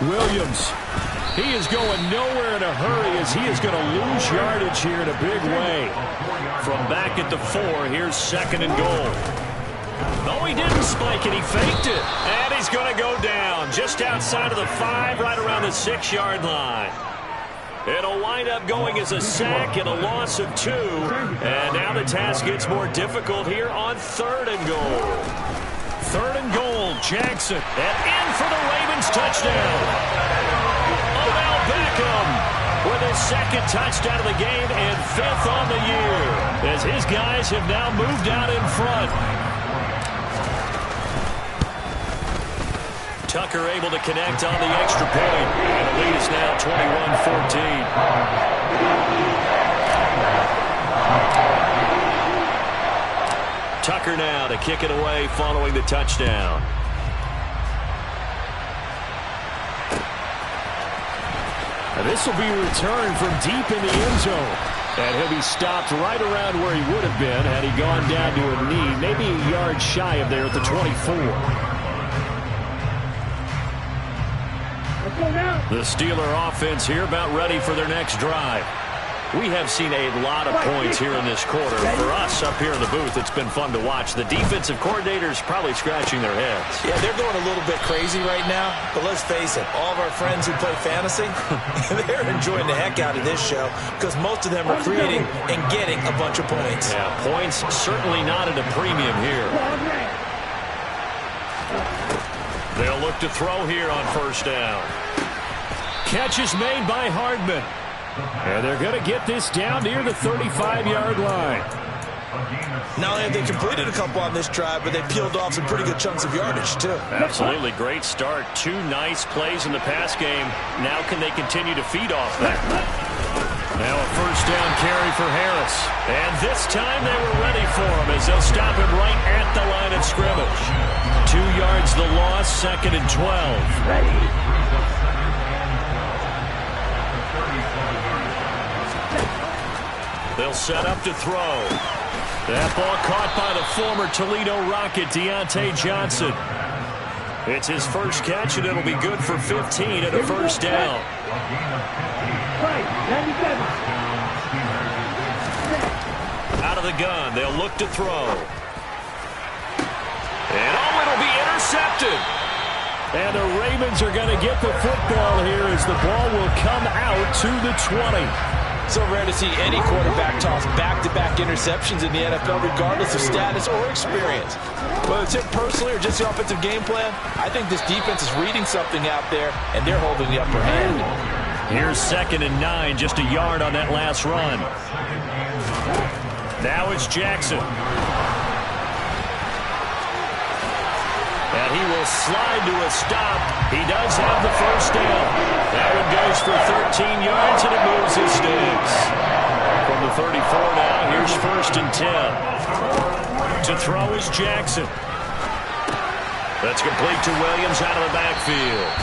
Williams. He is going nowhere in a hurry as he is going to lose yardage here in a big way. From back at the 4, here's 2nd and goal. No, he didn't spike it. He faked it. And he's going to go down just outside of the 5, right around the 6-yard line. It'll wind up going as a sack and a loss of 2. And now the task gets more difficult here on 3rd and goal. 3rd and goal, Jackson. And in for the Ravens touchdown. Odell Beckham with his 2nd touchdown of the game and 5th on the year, as his guys have now moved out in front. Tucker able to connect on the extra point. And the lead is now 21-14. Tucker now to kick it away following the touchdown. And this will be a return from deep in the end zone. And he'll be stopped right around where he would have been had he gone down to a knee, maybe a yard shy of there at the 24. The Steeler offense here about ready for their next drive. We have seen a lot of points here in this quarter. For us up here in the booth, it's been fun to watch. The defensive coordinators probably scratching their heads. Yeah, they're going a little bit crazy right now. But let's face it, all of our friends who play fantasy, they're enjoying the heck out of this show because most of them are creating and getting a bunch of points. Yeah, points certainly not at a premium here. They'll look to throw here on 1st down. Catch is made by Hardman. And they're going to get this down near the 35-yard line. Not only have they completed a couple on this drive, but they peeled off some pretty good chunks of yardage, too. Absolutely great start. 2 nice plays in the pass game. Now can they continue to feed off that? Now a 1st down carry for Harris. And this time they were ready for him as they'll stop him right at the line of scrimmage. 2 yards the loss, 2nd and 12. Ready. They'll set up to throw. That ball caught by the former Toledo Rocket, Deontay Johnson. It's his first catch, and it'll be good for 15 at a 1st down. Out of the gun, they'll look to throw. And it'll be intercepted. And the Ravens are going to get the football here as the ball will come out to the 20. So rare to see any quarterback toss back-to-back interceptions in the NFL, regardless of status or experience. Whether it's him personally or just the offensive game plan, I think this defense is reading something out there, and they're holding the upper hand. Here's 2nd and 9, just a yard on that last run. Now it's Jackson. And he will slide to a stop. He does have the 1st down. That one goes for 13 yards, and it moves his sticks. From the 34 now, here's 1st and 10. To throw is Jackson. That's complete to Williams out of the backfield.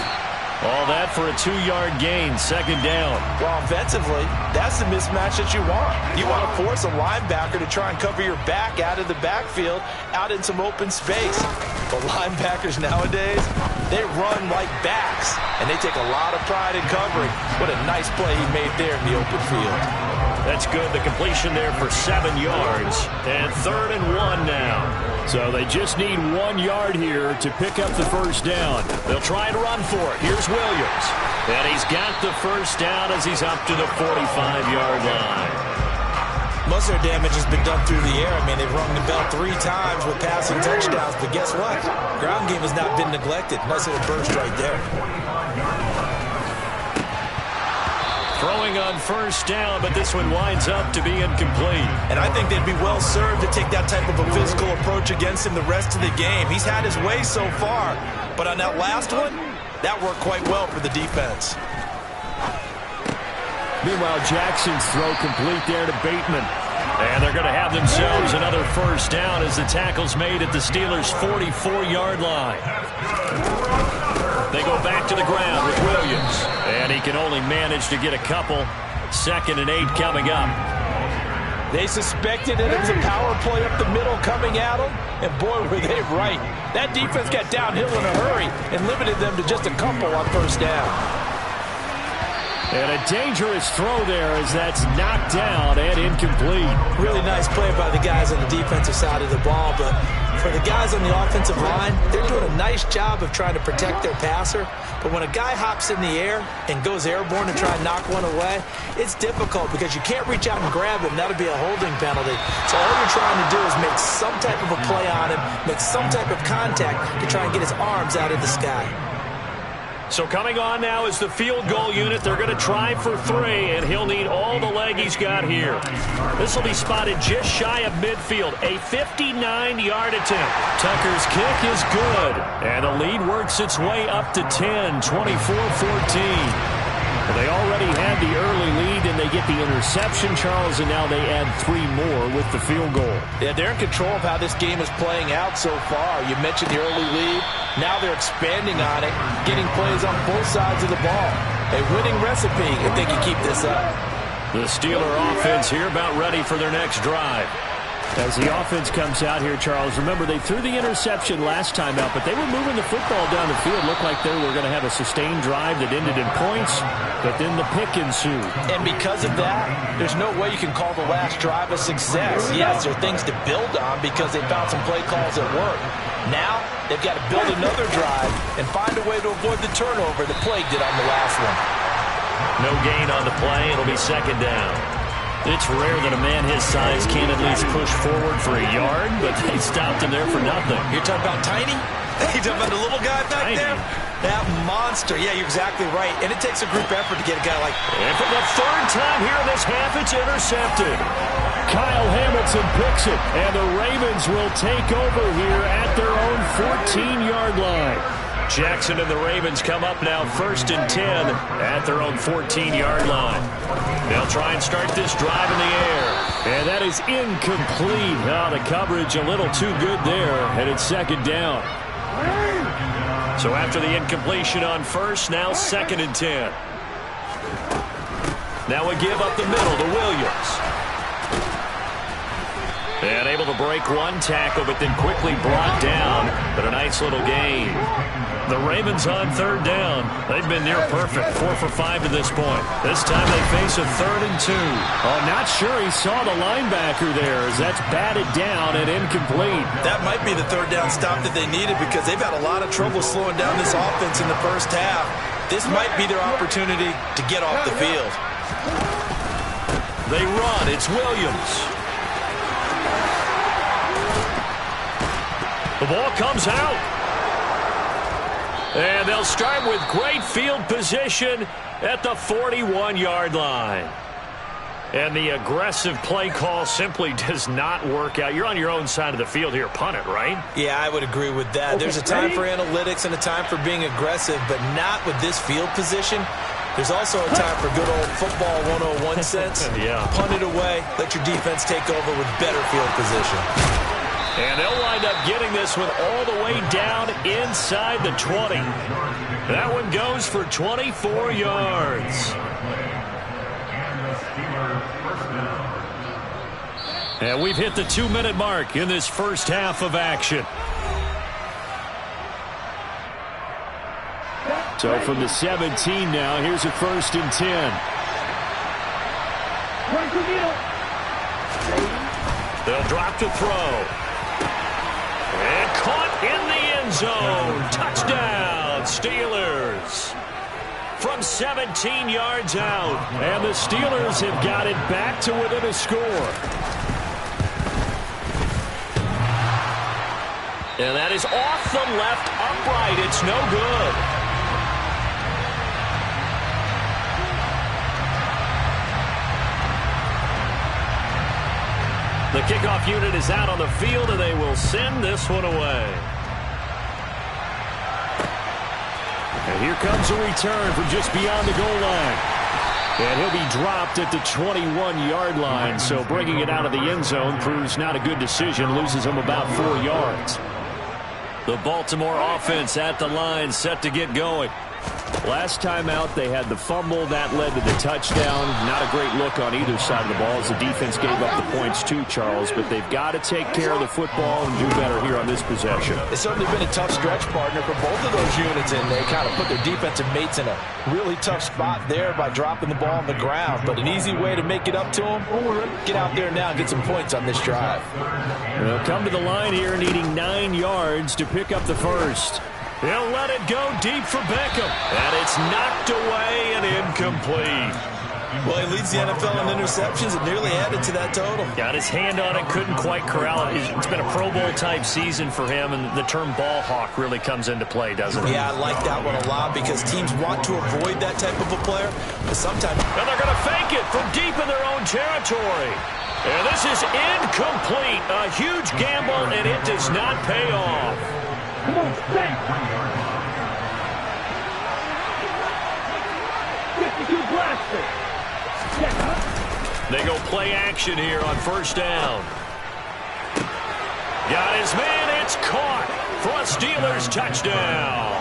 All that for a 2-yard gain, 2nd down. Well, offensively, that's the mismatch that you want. You want to force a linebacker to try and cover your back out of the backfield, out in some open space. But linebackers nowadays, they run like backs, and they take a lot of pride in covering. What a nice play he made there in the open field. That's good. The completion there for 7 yards. And 3rd and 1 now. So they just need 1 yard here to pick up the 1st down. They'll try and run for it. Here's Williams. And he's got the 1st down as he's up to the 45-yard line. Most of their damage has been done through the air. I mean, they've rung the bell 3 times with passing touchdowns. But guess what? Ground game has not been neglected. Nice little burst right there. Throwing on 1st down, but this one winds up to be incomplete. And I think they'd be well served to take that type of a physical approach against him the rest of the game. He's had his way so far, but on that last one, that worked quite well for the defense. Meanwhile, Jackson's throw complete there to Bateman. And they're going to have themselves another 1st down as the tackle's made at the Steelers' 44-yard line. They go back to the ground with Williams. And he can only manage to get a couple. 2nd and 8 coming up. They suspected that it was a power play up the middle coming at them, and boy, were they right. That defense got downhill in a hurry and limited them to just a couple on first down. And a dangerous throw there as that's knocked down and incomplete. Really nice play by the guys on the defensive side of the ball, but for the guys on the offensive line, they're doing a nice job of trying to protect their passer. But when a guy hops in the air and goes airborne to try and knock one away, it's difficult because you can't reach out and grab him. That'll be a holding penalty. So all you're trying to do is make some type of a play on him, make some type of contact to try and get his arms out of the sky. So coming on now is the field goal unit. They're going to try for 3, and he'll need all the leg he's got here. This will be spotted just shy of midfield, a 59-yard attempt. Tucker's kick is good, and the lead works its way up to 10, 24-14. Well, they already had the early lead, and they get the interception, Charles, and now they add 3 more with the field goal. Yeah, they're in control of how this game is playing out so far. You mentioned the early lead. Now they're expanding on it, getting plays on both sides of the ball. A winning recipe if they can keep this up. The Steeler offense here about ready for their next drive. As the offense comes out here, Charles, remember they threw the interception last time out, but they were moving the football down the field. Looked like they were going to have a sustained drive that ended in points, but then the pick ensued. And because of that, there's no way you can call the last drive a success. Yes, there are things to build on because they found some play calls at work. Now, they've got to build another drive and find a way to avoid the turnover that plagued it on the last one. No gain on the play. It'll be second down. It's rare that a man his size can't at least push forward for a yard, but they stopped him there for nothing. You're talking about tiny? You're talking about the little guy back there? That monster. Yeah, you're exactly right. And it takes a group effort to get a guy like that. And for the 3rd time here in this half, it's intercepted. Kyle Hamilton picks it, and the Ravens will take over here at their own 14-yard line. Jackson and the Ravens come up now 1st and 10 at their own 14-yard line. They'll try and start this drive in the air. And that is incomplete. Oh, the coverage a little too good there, and it's second down. So after the incompletion on first, now 2nd and 10. Now we give up the middle to Williams. And able to break one tackle, but then quickly brought down. But a nice little gain. The Ravens on 3rd down. They've been near perfect, 4 for 5 to this point. This time they face a 3rd and 2. Oh, not sure he saw the linebacker there as that's batted down and incomplete. That might be the 3rd down stop that they needed because they've had a lot of trouble slowing down this offense in the first half. This might be their opportunity to get off the field. They run. It's Williams. The ball comes out. And they'll start with great field position at the 41-yard line. And the aggressive play call simply does not work out. You're on your own side of the field here. Punt it, right? Yeah, I would agree with that. There's a time for analytics and a time for being aggressive, but not with this field position. There's also a time for good old football 101 sense. Yeah. Punt it away. Let your defense take over with better field position. And they'll wind up getting this one all the way down inside the 20. That one goes for 24 yards. And we've hit the 2-minute mark in this first half of action. So from the 17 now, here's a 1st and 10. They'll drop to throw. And caught in the end zone. Touchdown, Steelers. From 17 yards out. And the Steelers have got it back to within a score. And that is off the left upright. It's no good. The kickoff unit is out on the field, and they will send this one away. And here comes a return from just beyond the goal line. And he'll be dropped at the 21-yard line, so bringing it out of the end zone proves not a good decision, loses him about 4 yards. The Baltimore offense at the line, set to get going. Last time out, they had the fumble. That led to the touchdown. Not a great look on either side of the ball as the defense gave up the points too, Charles. But they've got to take care of the football and do better here on this possession. It's certainly been a tough stretch, partner, for both of those units, and they kind of put their defensive mates in a really tough spot there by dropping the ball on the ground. But an easy way to make it up to them, get out there now and get some points on this drive. They'll come to the line here needing 9 yards to pick up the first. He'll let it go deep for Beckham. And it's knocked away and incomplete. Well, he leads the NFL in interceptions and nearly added to that total. Got his hand on it, couldn't quite corral it. It's been a Pro Bowl-type season for him, and the term ball hawk really comes into play, doesn't it? Yeah, I like that one a lot because teams want to avoid that type of a player, but sometimes... And they're going to fake it from deep in their own territory. And this is incomplete. A huge gamble, and it does not pay off. Come on, stay. 52 blaster. They go play action here on first down. Got his man. It's caught for a Steelers touchdown.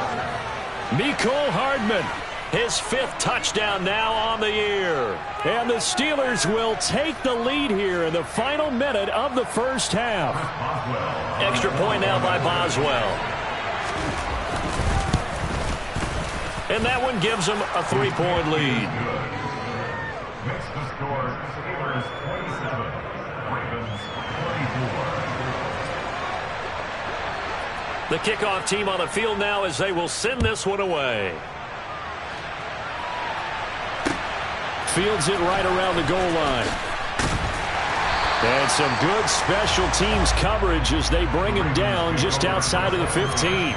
Mecole Hardman, his 5th touchdown now on the year. And the Steelers will take the lead here in the final minute of the first half. Extra point now by Boswell. And that one gives them a 3-point lead. Makes the score Steelers 27, Ravens 24. The kickoff team on the field now as they will send this one away. Fields it right around the goal line. And some good special teams coverage as they bring him down just outside of the 15.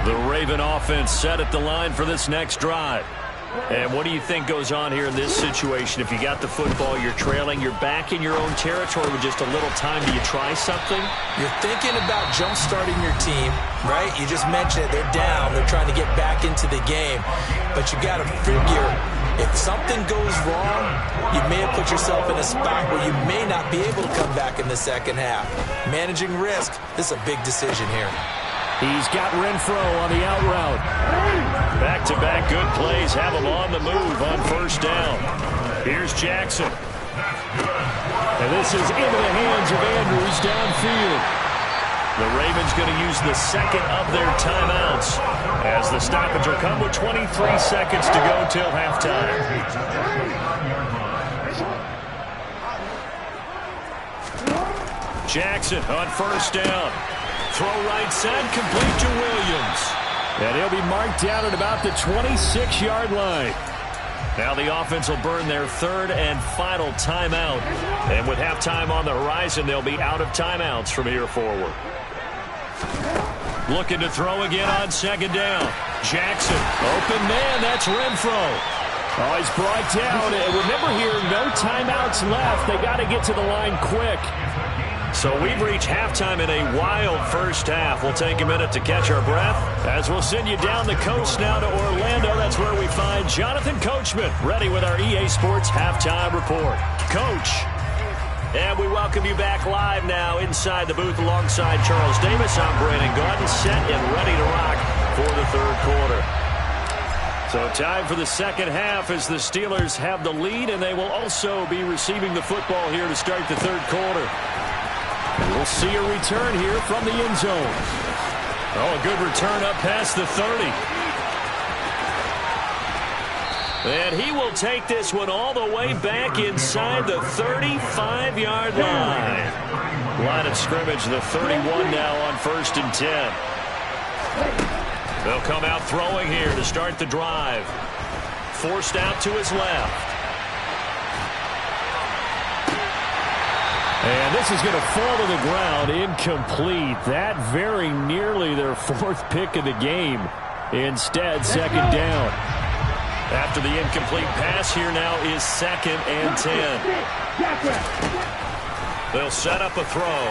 The Raven offense set at the line for this next drive. And what do you think goes on here in this situation? If you got the football, you're trailing, you're back in your own territory with just a little time. Do you try something? You're thinking about jump-starting your team, right? You just mentioned it. They're down. They're trying to get back into the game. But you got to figure if something goes wrong, you may have put yourself in a spot where you may not be able to come back in the second half. Managing risk, this is a big decision here. He's got Renfro on the out route. Back-to-back good plays have him on the move on first down. Here's Jackson. And this is into the hands of Andrews downfield. The Ravens going to use the second of their timeouts as the stoppage will come with 23 seconds to go till halftime. Jackson on first down. Throw right side, complete to Williams. And he'll be marked down at about the 26-yard line. Now the offense will burn their 3rd and final timeout. And with halftime on the horizon, they'll be out of timeouts from here forward. Looking to throw again on second down. Jackson, open man, that's Renfro. Oh, he's brought down. And remember here, no timeouts left. They got to get to the line quick. So we've reached halftime in a wild first half. We'll take a minute to catch our breath as we'll send you down the coast now to Orlando. That's where we find Jonathan Coachman ready with our EA Sports Halftime Report. Coach. And we welcome you back live now inside the booth alongside Charles Davis. I'm Brandon Gaudin, set and ready to rock for the 3rd quarter. So time for the second half as the Steelers have the lead, and they will also be receiving the football here to start the 3rd quarter. And we'll see a return here from the end zone. Oh, a good return up past the 30. And he will take this one all the way back inside the 35-yard line. Line of scrimmage, the 31 now on 1st and 10. They'll come out throwing here to start the drive. Forced out to his left. And this is going to fall to the ground, incomplete. That very nearly their 4th pick of the game. Instead, second down. After the incomplete pass, here now is 2nd and 10. They'll set up a throw.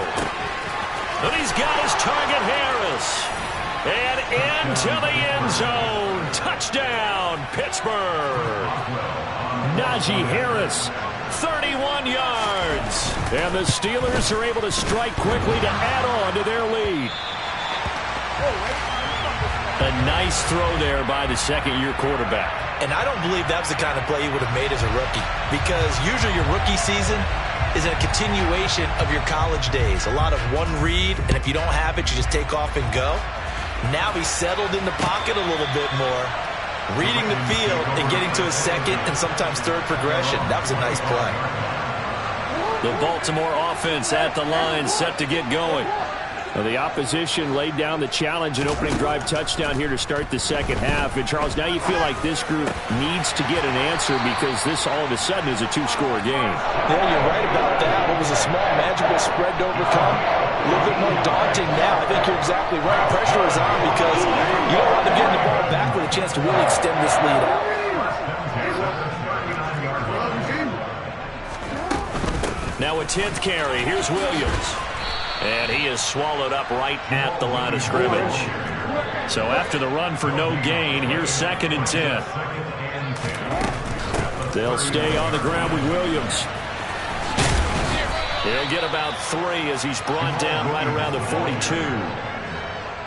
And he's got his target, Harris. And into the end zone. Touchdown, Pittsburgh. Najee Harris 31 yards. And the Steelers are able to strike quickly to add on to their lead. A nice throw there by the second-year quarterback. And I don't believe that was the kind of play he would have made as a rookie, because usually your rookie season is a continuation of your college days. A lot of one read, and if you don't have it, you just take off and go. Now he's settled in the pocket a little bit more, reading the field and getting to his second and sometimes third progression. That was a nice play. The Baltimore offense at the line, set to get going. Well, the opposition laid down the challenge, an opening drive touchdown here to start the second half. And, Charles, now you feel like this group needs to get an answer because this all of a sudden is a two-score game. Yeah, you're right about that. It was a small, manageable spread to overcome. A little bit more daunting now. I think you're exactly right. Pressure is on because you don't want them getting the ball back with a chance to really extend this lead out. Now a 10th carry. Here's Williams. And he is swallowed up right at the line of scrimmage. So after the run for no gain, here's 2nd and 10. They'll stay on the ground with Williams. He'll get about 3 as he's brought down right around the 42.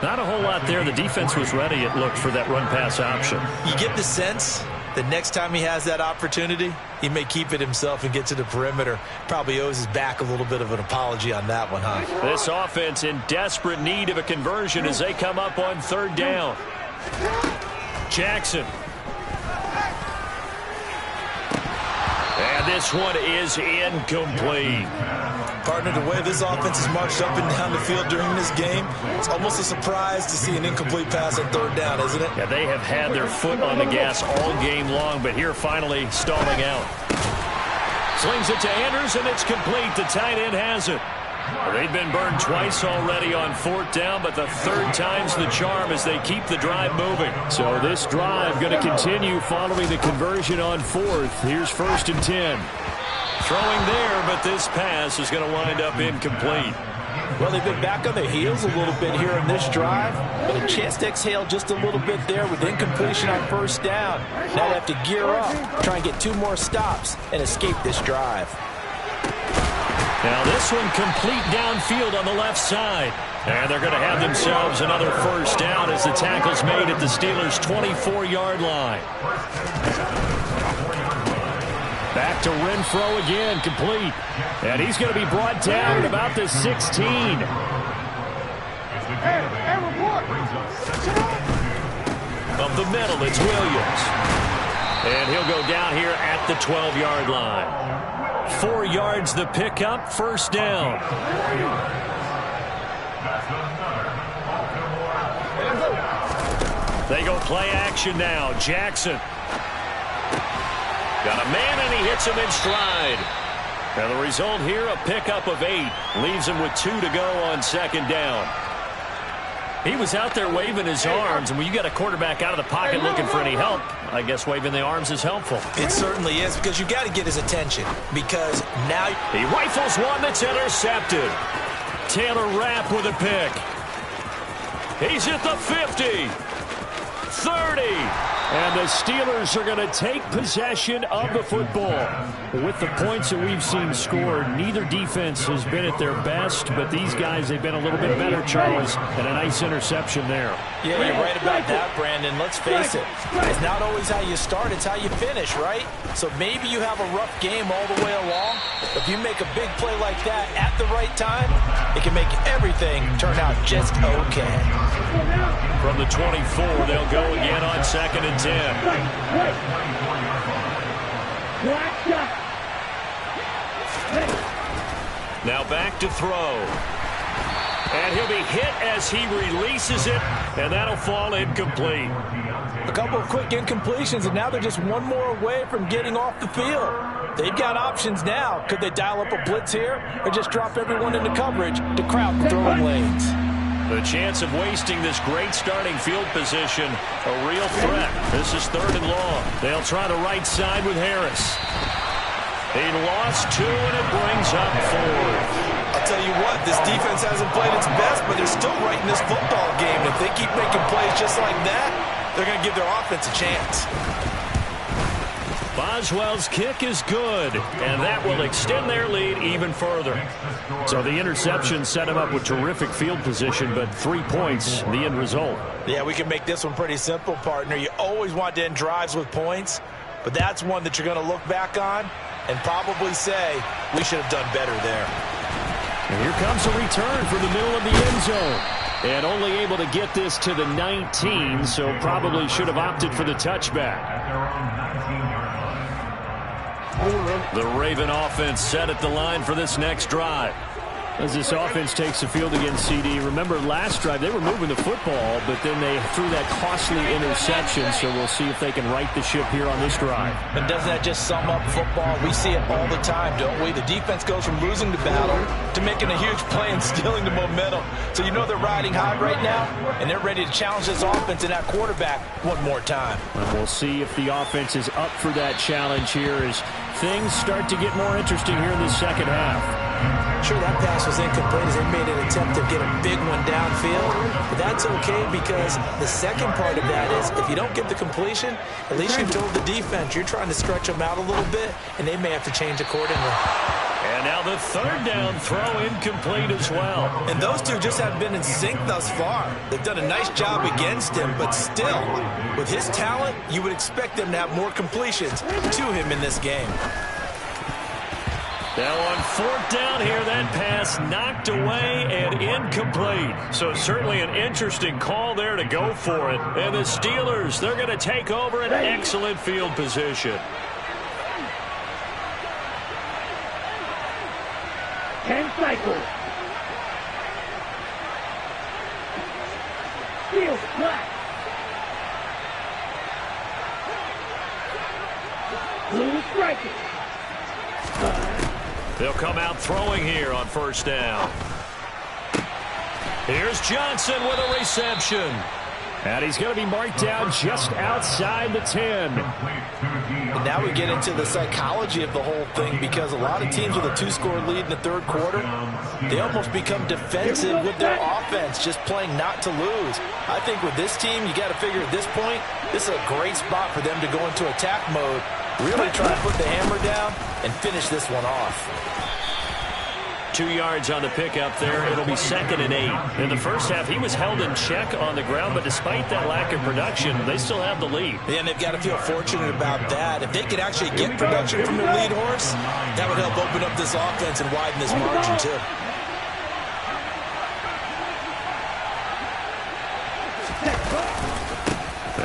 Not a whole lot there. The defense was ready, it looked, for that run-pass option. You get the sense that next time he has that opportunity, he may keep it himself and get to the perimeter. Probably owes his back a little bit of an apology on that one, huh? This offense in desperate need of a conversion as they come up on 3rd down. Jackson. And this one is incomplete. Partner, the way this offense has marched up and down the field during this game, it's almost a surprise to see an incomplete pass on 3rd down, isn't it? Yeah, they have had their foot on the gas all game long, but here finally stalling out. Slings it to Andrews, and it's complete. The tight end has it. They've been burned twice already on 4th down, but the 3rd time's the charm as they keep the drive moving. So this drive going to continue following the conversion on 4th. Here's 1st and 10. Throwing there, but this pass is going to wind up incomplete. Well, they've been back on their heels a little bit here in this drive, but a chance to exhale just a little bit there with incompletion on 1st down. Now they have to gear up, try and get 2 more stops, and escape this drive. Now this one complete downfield on the left side. And they're going to have themselves another 1st down as the tackle's made at the Steelers' 24-yard line. Back to Renfro again, complete. And he's going to be brought down at about the 16. Up the middle, it's Williams. And he'll go down here at the 12-yard line. 4 yards the pickup, 1st down. They go play action now. Jackson. Got a man, and he hits him in stride. Now the result here, a pickup of 8. Leaves him with 2 to go on 2nd down. He was out there waving his arms, and when you got a quarterback out of the pocket looking for any help, I guess waving the arms is helpful. It certainly is, because you got to get his attention, because now he rifles one that's intercepted. Taylor Rapp with a pick. He's at the 50. 30. And the Steelers are going to take possession of the football. With the points that we've seen scored, neither defense has been at their best, but these guys, they've been a little bit better, Charles, and a nice interception there. Yeah, you're right about that, Brandon. Let's face it. It's not always how you start, it's how you finish, right? So maybe you have a rough game all the way along. If you make a big play like that at the right time, it can make everything turn out just okay. From the 24, they'll go again on 2nd and 10. Now back to throw. And he'll be hit as he releases it, and that'll fall incomplete. A couple of quick incompletions, and now they're just 1 more away from getting off the field. They've got options now. Could they dial up a blitz here or just drop everyone into coverage to crowd the throwing lanes? The chance of wasting this great starting field position, a real threat. This is 3rd and long. They'll try the right side with Harris. He lost 2, and it brings up 4. I'll tell you what, this defense hasn't played its best, but they're still right in this football game. And if they keep making plays just like that, they're going to give their offense a chance. Boswell's kick is good, and that will extend their lead even further. So the interception set him up with terrific field position, but 3 points, the end result. Yeah, we can make this one pretty simple, partner. You always want to end drives with points, but that's one that you're going to look back on and probably say, we should have done better there. And here comes a return for the middle of the end zone. And only able to get this to the 19, so probably should have opted for the touchback. The Raven offense set at the line for this next drive. As this offense takes the field against CD, remember last drive they were moving the football, but then they threw that costly interception, so we'll see if they can right the ship here on this drive. And doesn't that just sum up football? We see it all the time, don't we? The defense goes from losing the battle to making a huge play and stealing the momentum. So you know they're riding high right now, and they're ready to challenge this offense and that quarterback one more time. And we'll see if the offense is up for that challenge here as things start to get more interesting here in the second half. Sure, that pass was incomplete as they made an attempt to get a big one downfield. But that's okay because the second part of that is if you don't get the completion, at least you told the defense you're trying to stretch them out a little bit, and they may have to change accordingly. And now the third down throw incomplete as well. And those two just haven't been in sync thus far. They've done a nice job against him, but still, with his talent, you would expect them to have more completions to him in this game. Now on fourth down here, that pass knocked away and incomplete. So certainly an interesting call there to go for it. And the Steelers, they're going to take over an excellent field position. 10 cycles. Field flat. Blue striking. They'll come out throwing here on first down. Here's Johnson with a reception. And he's going to be marked down just outside the 10. And now we get into the psychology of the whole thing because a lot of teams with a 2-score lead in the third quarter, they almost become defensive with their offense, just playing not to lose. I think with this team, you got to figure at this point, this is a great spot for them to go into attack mode, really try to put the hammer down and finish this one off. 2 yards on the pickup there. It'll be 2nd and 8. In the first half, he was held in check on the ground, but despite that lack of production, they still have the lead. Yeah, and they've got to feel fortunate about that. If they could actually get production from their lead horse, that would help open up this offense and widen this margin too.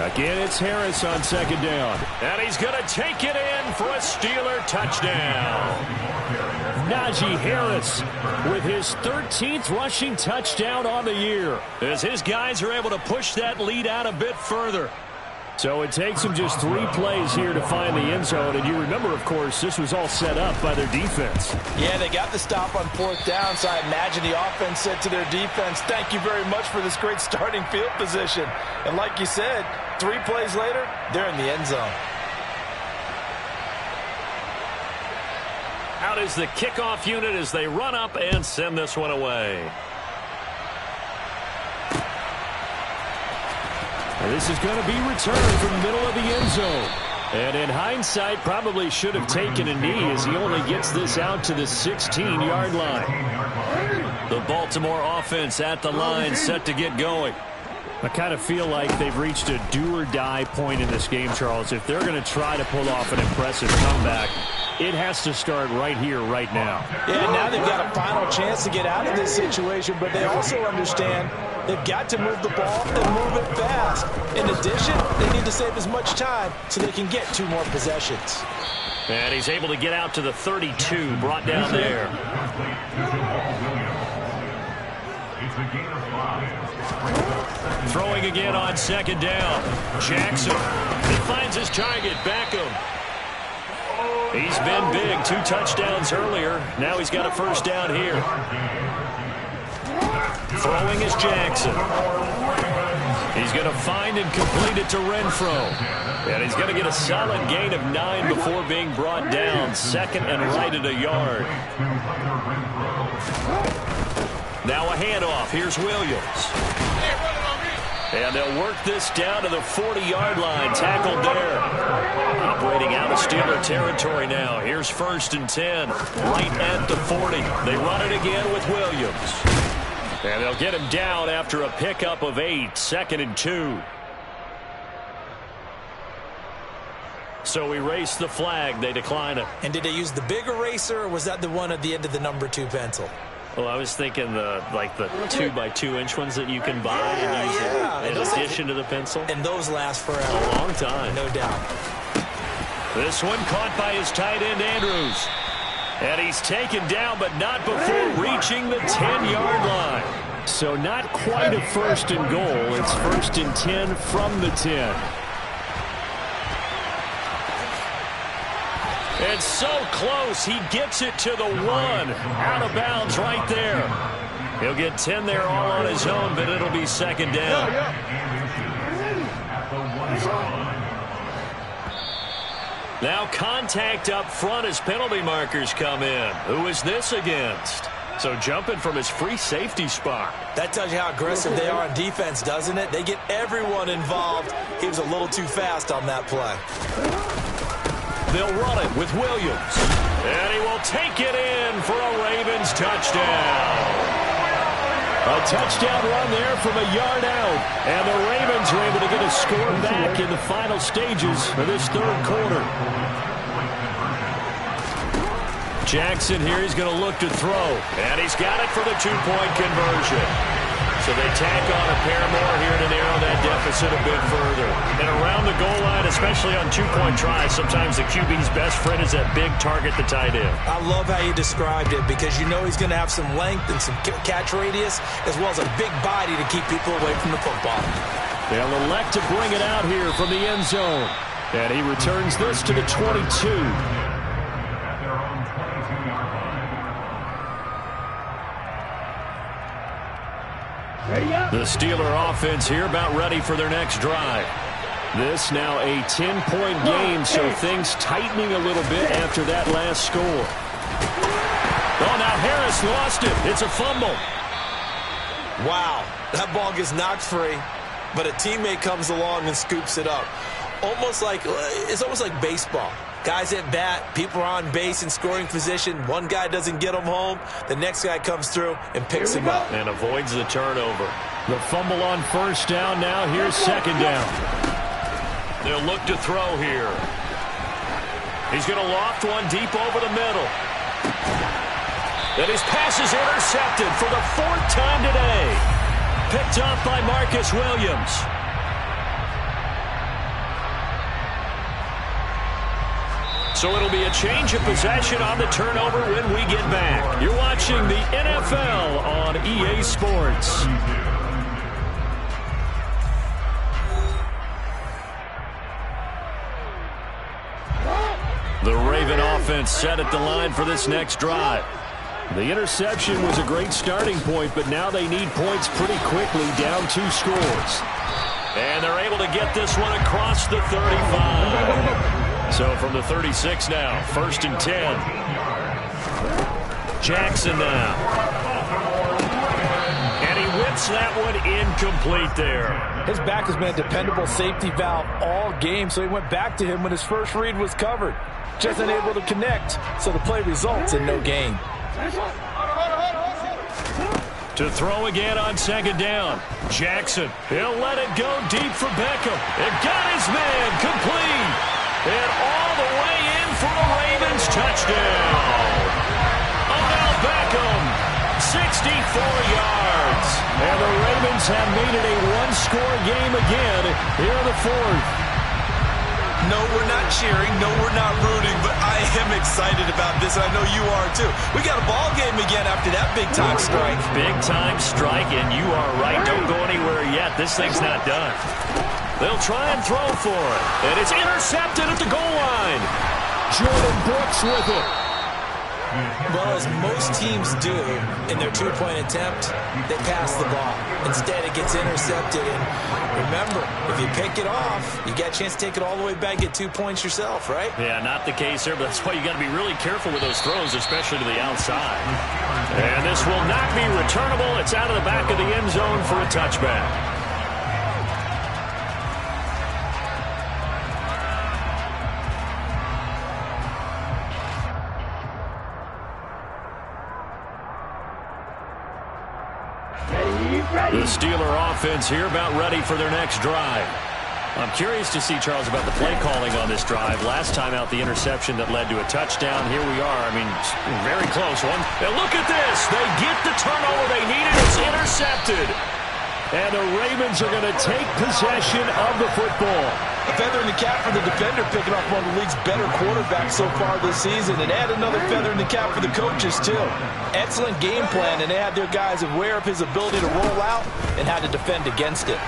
Again, it's Harris on second down. And he's going to take it in for a Steeler touchdown. Najee Harris with his 13th rushing touchdown on the year, as his guys are able to push that lead out a bit further. So it takes them just 3 plays here to find the end zone. And you remember, of course, this was all set up by their defense. Yeah, they got the stop on fourth down, so I imagine the offense said to their defense, thank you very much for this great starting field position. And like you said, 3 plays later, they're in the end zone. Out is the kickoff unit as they run up and send this one away. And this is going to be returned from the middle of the end zone. And in hindsight, probably should have taken a knee as he only gets this out to the 16-yard line. The Baltimore offense at the line set to get going. I kind of feel like they've reached a do-or-die point in this game, Charles. If they're going to try to pull off an impressive comeback, it has to start right here, right now. Yeah, now they've got a final chance to get out of this situation, but they also understand they've got to move the ball and move it fast. In addition, they need to save as much time so they can get 2 more possessions. And he's able to get out to the 32, brought down there. Throwing again on second down. Jackson. He finds his target, Beckham. He's been big. 2 touchdowns earlier. Now he's got a first down here. Throwing is Jackson. He's going to find and complete it to Renfro. And he's going to get a solid gain of 9 before being brought down. 2nd and right at a yard. Now a handoff. Here's Williams. And they'll work this down to the 40-yard line. Tackled there. Operating out of Steeler territory now. Here's 1st and 10. Right at the 40. They run it again with Williams. And they'll get him down after a pickup of 8. 2nd and 2. So we race the flag. They decline it. And did they use the big eraser, or was that the one at the end of the number 2 pencil? Well, I was thinking the 2x2-inch ones that you can buy and use in addition to the pencil. And those last forever. A long time. No doubt. This one caught by his tight end, Andrews. And he's taken down, but not before reaching the 10-yard line. So not quite a 1st and goal. It's 1st and 10 from the 10. It's so close. He gets it to the 1. Out of bounds right there. He'll get 10 there all on his own, but it'll be 2nd down. Now contact up front as penalty markers come in. Who is this against? So jumping from his free safety spot. That tells you how aggressive they are on defense, doesn't it? They get everyone involved. He was a little too fast on that play. They'll run it with Williams. And he will take it in for a Ravens touchdown. A touchdown run there from a yard out. And the Ravens are able to get a score back in the final stages of this 3rd quarter. Jackson here, he's going to look to throw. And he's got it for the 2-point conversion. So they tack on a pair more here to narrow that deficit a bit further. And around the goal line, especially on 2-point tries, sometimes the QB's best friend is that big target, the tight end. I love how you described it, because you know he's going to have some length and some catch radius, as well as a big body to keep people away from the football. They'll elect to bring it out here from the end zone. And he returns this to the 22. The Steeler offense here about ready for their next drive. This now a 10-point game, so things tightening a little bit after that last score. Oh, now Harris lost it. It's a fumble. Wow, that ball gets knocked free, but a teammate comes along and scoops it up. It's almost like baseball. Guys at bat, people are on base in scoring position. One guy doesn't get him home. The next guy comes through and picks him up. And avoids the turnover. The fumble on 1st down. Now here's 2nd down. They'll look to throw here. He's going to loft one deep over the middle. And his pass is intercepted for the 4th time today. Picked up by Marcus Williams. So it'll be a change of possession on the turnover when we get back. You're watching the NFL on EA Sports. The Raven offense set at the line for this next drive. The interception was a great starting point, but now they need points pretty quickly, down 2 scores. And they're able to get this one across the 35. So from the 36 now, 1st and 10. Jackson now. And he whips that one incomplete there. His back has been a dependable safety valve all game, so he went back to him when his first read was covered. Just unable to connect, so the play results in no gain. To throw again on 2nd down. Jackson, he'll let it go deep for Beckham. It got his man complete. And all the way in for a Ravens touchdown. Odell Beckham, 64 yards. And the Ravens have made it a 1-score game again here in the 4th. No, we're not cheering. No, we're not rooting. But I am excited about this. I know you are, too. We got a ball game again after that big-time strike. Big-time strike, and you are right. Don't go anywhere yet. This thing's not done. They'll try and throw for it. And it's intercepted at the goal line. Jordan Brooks with it. Well, as most teams do in their 2-point attempt, they pass the ball. Instead, it gets intercepted. And remember, if you pick it off, you got a chance to take it all the way back, get 2 points yourself, right? Yeah, not the case there, but that's why you got to be really careful with those throws, especially to the outside. And this will not be returnable. It's out of the back of the end zone for a touchback. The Steeler offense here about ready for their next drive. I'm curious to see, Charles, about the play calling on this drive. Last time out, the interception that led to a touchdown. Here we are. I mean, very close one. And look at this. They get the turnover they needed. It's intercepted. And the Ravens are going to take possession of the football. A feather in the cap for the defender, picking off one of the league's better quarterbacks so far this season. And add another feather in the cap for the coaches, too. Excellent game plan, and they had their guys aware of his ability to roll out and how to defend against it.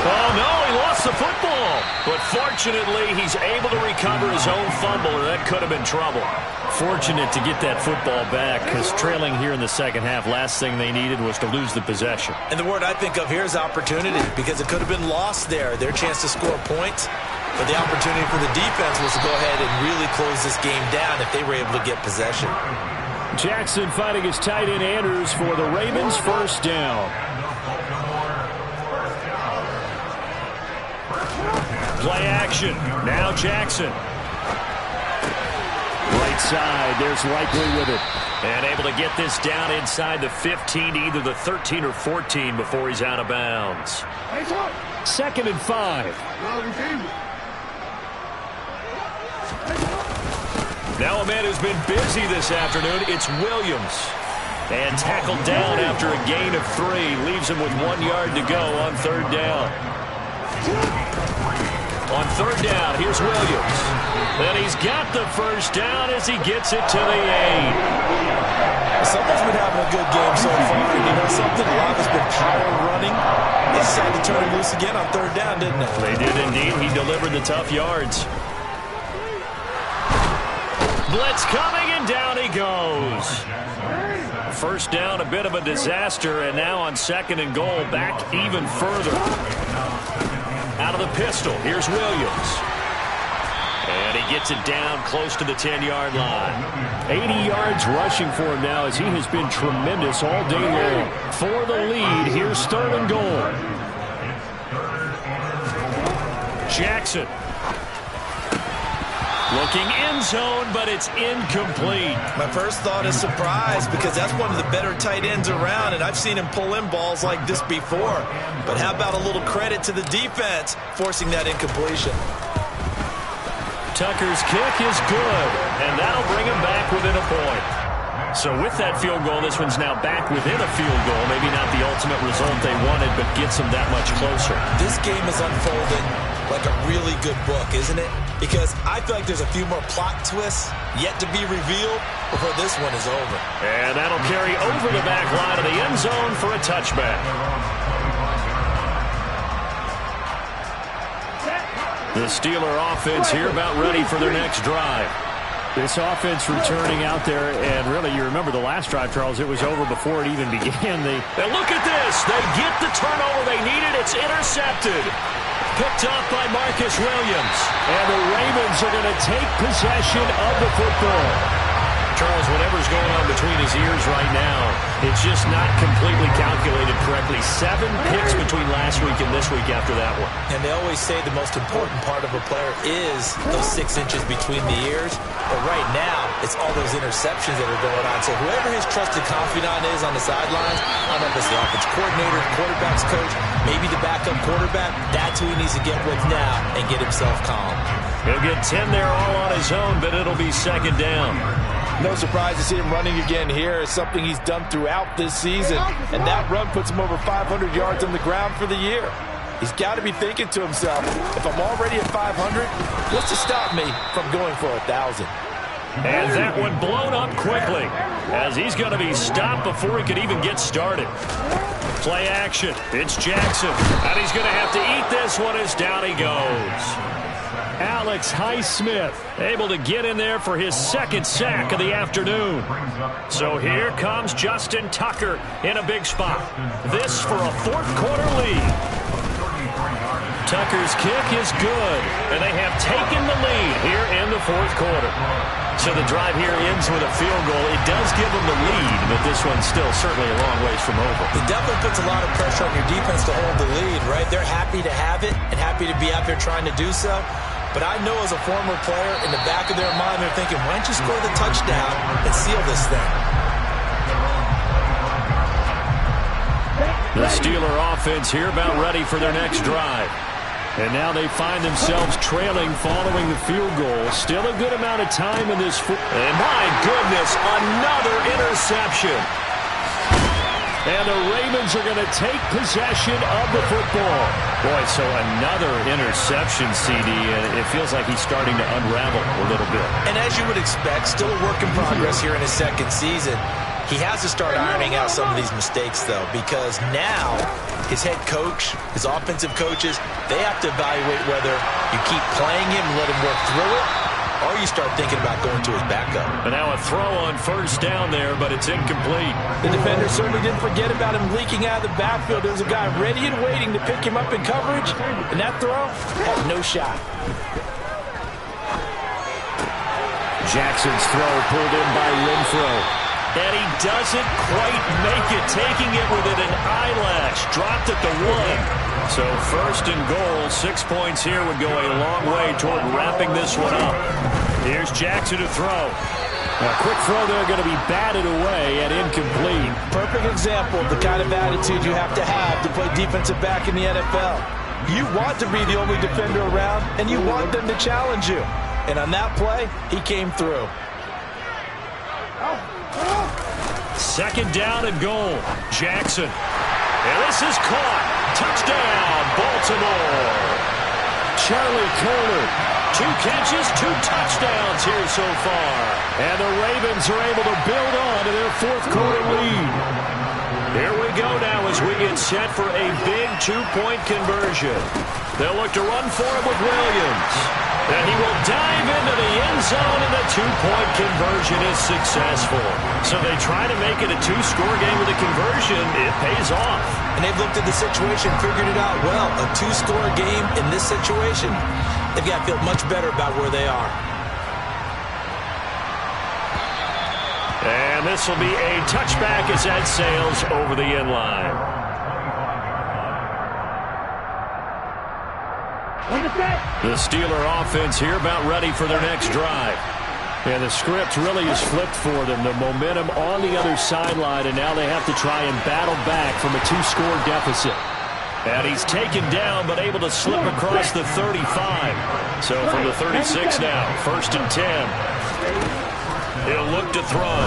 Oh, no, he lost the football. But fortunately, he's able to recover his own fumble, or that could have been trouble. Fortunate to get that football back, because trailing here in the second half, last thing they needed was to lose the possession. And the word I think of here is opportunity, because it could have been lost there, their chance to score points. But the opportunity for the defense was to go ahead and really close this game down if they were able to get possession. Jackson fighting his tight end Andrews for the Ravens first down. Play action. Now Jackson. Right side. There's Likely with it. And able to get this down inside the 15, either the 13 or 14 before he's out of bounds. 2nd and 5. Now a man who's been busy this afternoon, it's Williams. And tackled down after a gain of 3. Leaves him with 1 yard to go on 3rd down. On 3rd down, here's Williams. And he's got the first down as he gets it to the 8. Someone's been having a good game so far. You know something? A lot has been power running. They decided to turn him loose again on 3rd down, didn't they? They did indeed. He delivered the tough yards. Blitz coming, and down he goes. First down, a bit of a disaster, and now on 2nd and goal, back even further. Out of the pistol, here's Williams. And he gets it down close to the 10-yard line. 80 yards rushing for him now as he has been tremendous all day long. For the lead, here's 3rd and goal. Jackson. Looking end zone, but it's incomplete. My first thought is surprise, because that's one of the better tight ends around, and I've seen him pull in balls like this before. But how about a little credit to the defense forcing that incompletion? Tucker's kick is good, and that'll bring him back within a point. So with that field goal, this one's now back within a field goal. Maybe not the ultimate result they wanted, but gets them that much closer. This game is unfolding like a really good book, isn't it? Because I feel like there's a few more plot twists yet to be revealed before this one is over. And that'll carry over the back line of the end zone for a touchback. The Steeler offense here about ready for their next drive. This offense returning out there, and really, you remember the last drive, Charles, it was over before it even began. And look at this. They get the turnover they needed. It's intercepted. Picked up by Marcus Williams. And the Ravens are going to take possession of the football. Charles, whatever's going on between his ears right now, it's just not completely calculated correctly. 7 picks between last week and this week after that one. And they always say the most important part of a player is those 6 inches between the ears. But right now, it's all those interceptions that are going on. So whoever his trusted confidant is on the sidelines, I don't know if it's the offense coordinator, quarterback's coach, maybe the backup quarterback, that's who he needs to get with now and get himself calm. He'll get 10 there all on his own, but it'll be 2nd down. No surprise to see him running again here. It's something he's done throughout this season. And that run puts him over 500 yards on the ground for the year. He's got to be thinking to himself, if I'm already at 500, what's to stop me from going for 1,000? And that one blown up quickly as he's going to be stopped before he could even get started. Play action. It's Jackson. And he's going to have to eat this one as down he goes. Alex Highsmith able to get in there for his 2nd sack of the afternoon. So here comes Justin Tucker in a big spot. This for a 4th quarter lead. Tucker's kick is good, and they have taken the lead here in the 4th quarter. So the drive here ends with a field goal. It does give them the lead, but this one's still certainly a long ways from over. It definitely puts a lot of pressure on your defense to hold the lead, right? They're happy to have it and happy to be out there trying to do so. But I know as a former player, in the back of their mind, they're thinking, why don't you score the touchdown and seal this thing? The Steeler offense here about ready for their next drive. And now they find themselves trailing following the field goal. Still a good amount of time in this. And my goodness, another interception. And the Ravens are going to take possession of the football. Boy, so another interception, CD. It feels like he's starting to unravel a little bit. And as you would expect, still a work in progress here in his second season. He has to start ironing out some of these mistakes, though, because now his head coach, his offensive coaches, they have to evaluate whether you keep playing him and let him work through it, or you start thinking about going to his backup. And now a throw on first down there, but it's incomplete. The defender certainly didn't forget about him leaking out of the backfield. There was a guy ready and waiting to pick him up in coverage, and that throw had no shot. Jackson's throw pulled in by Renfro. And he doesn't quite make it, taking it within an eyelash. Dropped at the 1. So first and goal, 6 points here would go a long way toward wrapping this one up. Here's Jackson to throw. A quick throw there, going to be batted away and incomplete. Perfect example of the kind of attitude you have to play defensive back in the NFL. You want to be the only defender around, and you want them to challenge you. And on that play, he came through. Second down and goal. Jackson. And this is caught. Touchdown, Baltimore. Charlie Kohler. 2 catches, 2 touchdowns here so far. And the Ravens are able to build on to their fourth quarter lead. Here we go now as we get set for a big 2-point conversion. They'll look to run for it with Williams. And he will dive into the end zone, and the 2-point conversion is successful. So they try to make it a 2-score game with a conversion. It pays off. And they've looked at the situation, figured it out well. A 2-score game in this situation, they've got to feel much better about where they are. And this will be a touchback as that sails over the end line. The Steeler offense here about ready for their next drive. And the script really is flipped for them. The momentum on the other sideline, and now they have to try and battle back from a 2-score deficit. And he's taken down, but able to slip across the 35. So from the 36 now, 1st and 10. He'll look to throw.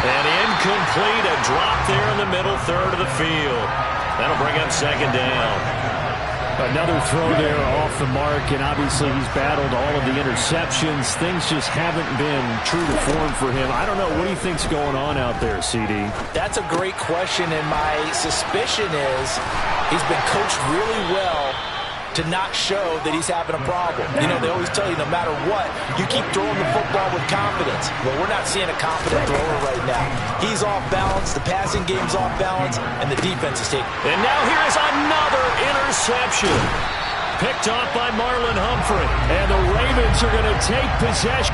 And incomplete, a drop there in the middle third of the field. That'll bring up second down. Another throw there off the mark, and obviously he's battled all of the interceptions. Things just haven't been true to form for him. I don't know. What do you think's going on out there, CD? That's a great question, and my suspicion is he's been coached really well to not show that he's having a problem. You know, they always tell you no matter what, you keep throwing the football with confidence. Well, we're not seeing a confident thrower right now. He's off balance, the passing game's off balance, and the defense is taking. And now here's another interception. Picked off by Marlon Humphrey. And the Ravens are going to take possession.